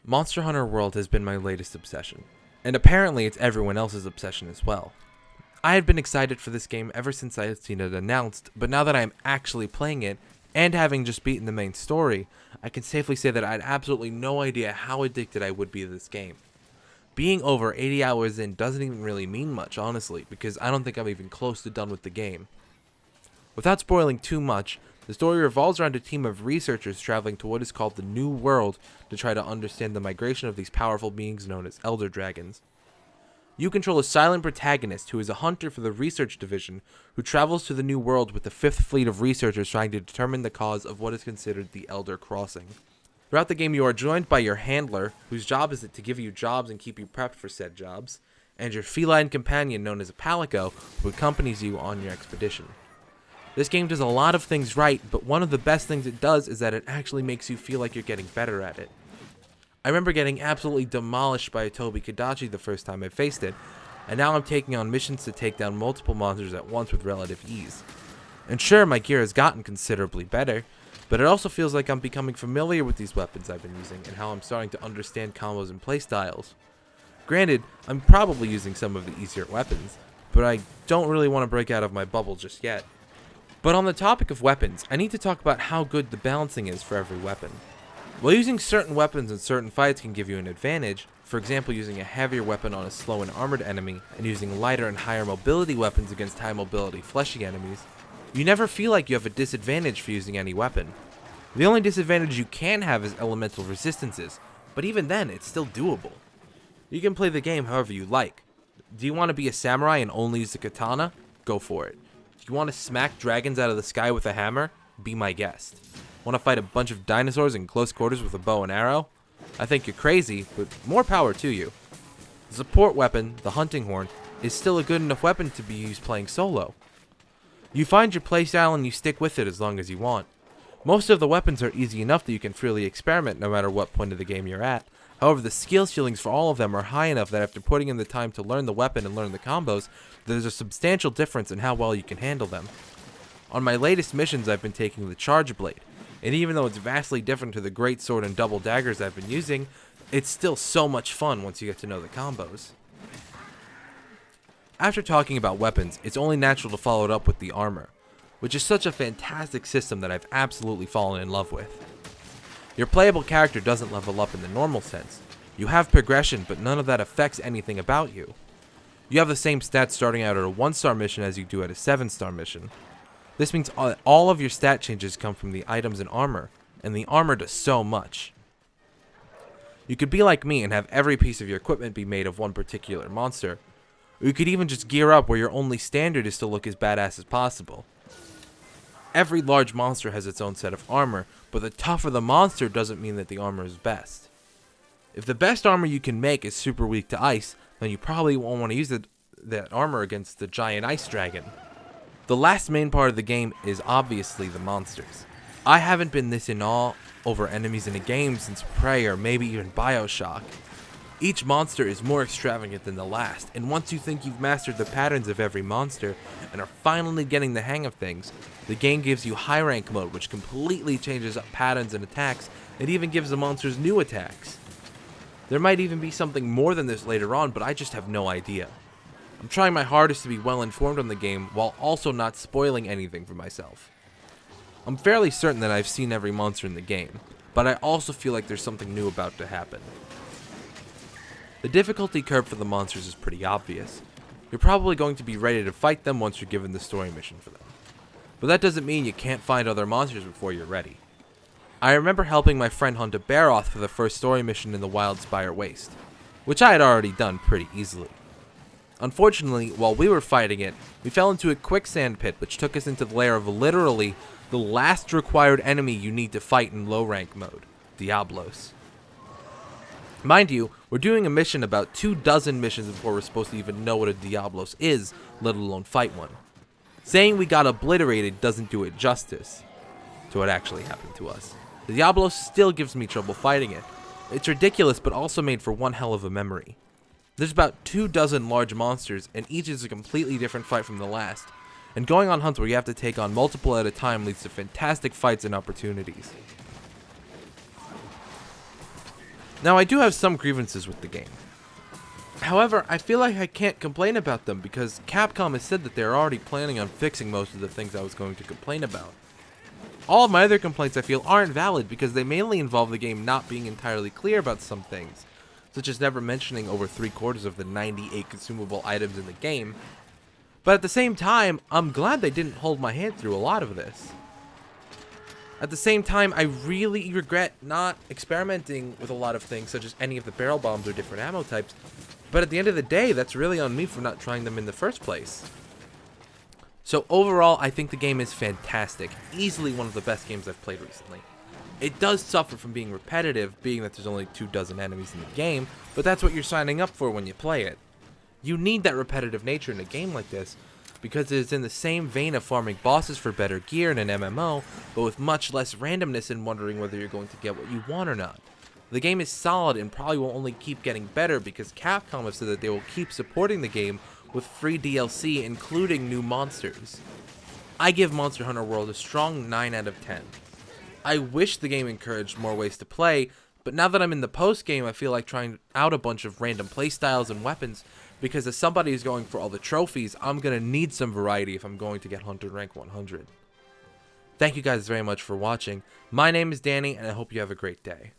Monster Hunter World has been my latest obsession, and apparently it's everyone else's obsession as well. I had been excited for this game ever since I had seen it announced, but now that I am actually playing it, and having just beaten the main story, I can safely say that I had absolutely no idea how addicted I would be to this game. Being over 80 hours in doesn't even really mean much, honestly, because I don't think I'm even close to done with the game. Without spoiling too much, the story revolves around a team of researchers traveling to what is called the New World to try to understand the migration of these powerful beings known as Elder Dragons. You control a silent protagonist who is a hunter for the research division who travels to the New World with the 5th fleet of researchers trying to determine the cause of what is considered the Elder Crossing. Throughout the game you are joined by your handler, whose job is to give you jobs and keep you prepped for said jobs, and your feline companion known as a Palico who accompanies you on your expedition. This game does a lot of things right, but one of the best things it does is that it actually makes you feel like you're getting better at it. I remember getting absolutely demolished by a Tobi-Kadachi the first time I faced it, and now I'm taking on missions to take down multiple monsters at once with relative ease. And sure, my gear has gotten considerably better, but it also feels like I'm becoming familiar with these weapons I've been using and how I'm starting to understand combos and playstyles. Granted, I'm probably using some of the easier weapons, but I don't really want to break out of my bubble just yet. But on the topic of weapons, I need to talk about how good the balancing is for every weapon. While using certain weapons in certain fights can give you an advantage, for example using a heavier weapon on a slow and armored enemy, and using lighter and higher mobility weapons against high mobility fleshy enemies, you never feel like you have a disadvantage for using any weapon. The only disadvantage you can have is elemental resistances, but even then it's still doable. You can play the game however you like. Do you want to be a samurai and only use the katana? Go for it. You want to smack dragons out of the sky with a hammer? Be my guest. Want to fight a bunch of dinosaurs in close quarters with a bow and arrow? I think you're crazy, but more power to you. The support weapon, the hunting horn, is still a good enough weapon to be used playing solo. You find your playstyle and you stick with it as long as you want. Most of the weapons are easy enough that you can freely experiment no matter what point of the game you're at. However, the skill ceilings for all of them are high enough that after putting in the time to learn the weapon and learn the combos, there's a substantial difference in how well you can handle them. On my latest missions I've been taking the Charge Blade, and even though it's vastly different to the Great Sword and double daggers I've been using, it's still so much fun once you get to know the combos. After talking about weapons, it's only natural to follow it up with the armor, which is such a fantastic system that I've absolutely fallen in love with. Your playable character doesn't level up in the normal sense. You have progression, but none of that affects anything about you. You have the same stats starting out at a 1-star mission as you do at a 7-star mission. This means all of your stat changes come from the items and armor, and the armor does so much. You could be like me and have every piece of your equipment be made of one particular monster, or you could even just gear up where your only standard is to look as badass as possible. Every large monster has its own set of armor, but the tougher the monster doesn't mean that the armor is best. If the best armor you can make is super weak to ice, then you probably won't want to use that armor against the giant ice dragon. The last main part of the game is obviously the monsters. I haven't been this in awe over enemies in a game since Prey or maybe even Bioshock. Each monster is more extravagant than the last, and once you think you've mastered the patterns of every monster and are finally getting the hang of things, the game gives you high rank mode, which completely changes up patterns and attacks, and even gives the monsters new attacks. There might even be something more than this later on, but I just have no idea. I'm trying my hardest to be well informed on the game while also not spoiling anything for myself. I'm fairly certain that I've seen every monster in the game, but I also feel like there's something new about to happen. The difficulty curve for the monsters is pretty obvious. You're probably going to be ready to fight them once you're given the story mission for them. But that doesn't mean you can't find other monsters before you're ready. I remember helping my friend hunt a Baroth for the first story mission in the Wildspire Waste, which I had already done pretty easily. Unfortunately, while we were fighting it, we fell into a quicksand pit which took us into the lair of literally the last required enemy you need to fight in low rank mode, Diablos. Mind you, we're doing a mission about 24 missions before we're supposed to even know what a Diablos is, let alone fight one. Saying we got obliterated doesn't do it justice to what actually happened to us. The Diablos still gives me trouble fighting it. It's ridiculous, but also made for one hell of a memory. There's about 24 large monsters, and each is a completely different fight from the last, and going on hunts where you have to take on multiple at a time leads to fantastic fights and opportunities. Now, I do have some grievances with the game. However, I feel like I can't complain about them because Capcom has said that they're already planning on fixing most of the things I was going to complain about. All of my other complaints I feel aren't valid because they mainly involve the game not being entirely clear about some things, such as never mentioning over 3/4 of the 98 consumable items in the game. But at the same time, I'm glad they didn't hold my hand through a lot of this. At the same time, I really regret not experimenting with a lot of things, such as any of the barrel bombs or different ammo types, but at the end of the day, that's really on me for not trying them in the first place. So overall, I think the game is fantastic, easily one of the best games I've played recently. It does suffer from being repetitive, being that there's only 24 enemies in the game, but that's what you're signing up for when you play it. You need that repetitive nature in a game like this, because it is in the same vein of farming bosses for better gear in an MMO, but with much less randomness and wondering whether you're going to get what you want or not. The game is solid and probably will only keep getting better because Capcom have said that they will keep supporting the game with free DLC, including new monsters. I give Monster Hunter World a strong 9 out of 10. I wish the game encouraged more ways to play, but now that I'm in the post-game, I feel like trying out a bunch of random playstyles and weapons, because as somebody who's going for all the trophies, I'm going to need some variety if I'm going to get Hunter rank 100. Thank you guys very much for watching. My name is Danny, and I hope you have a great day.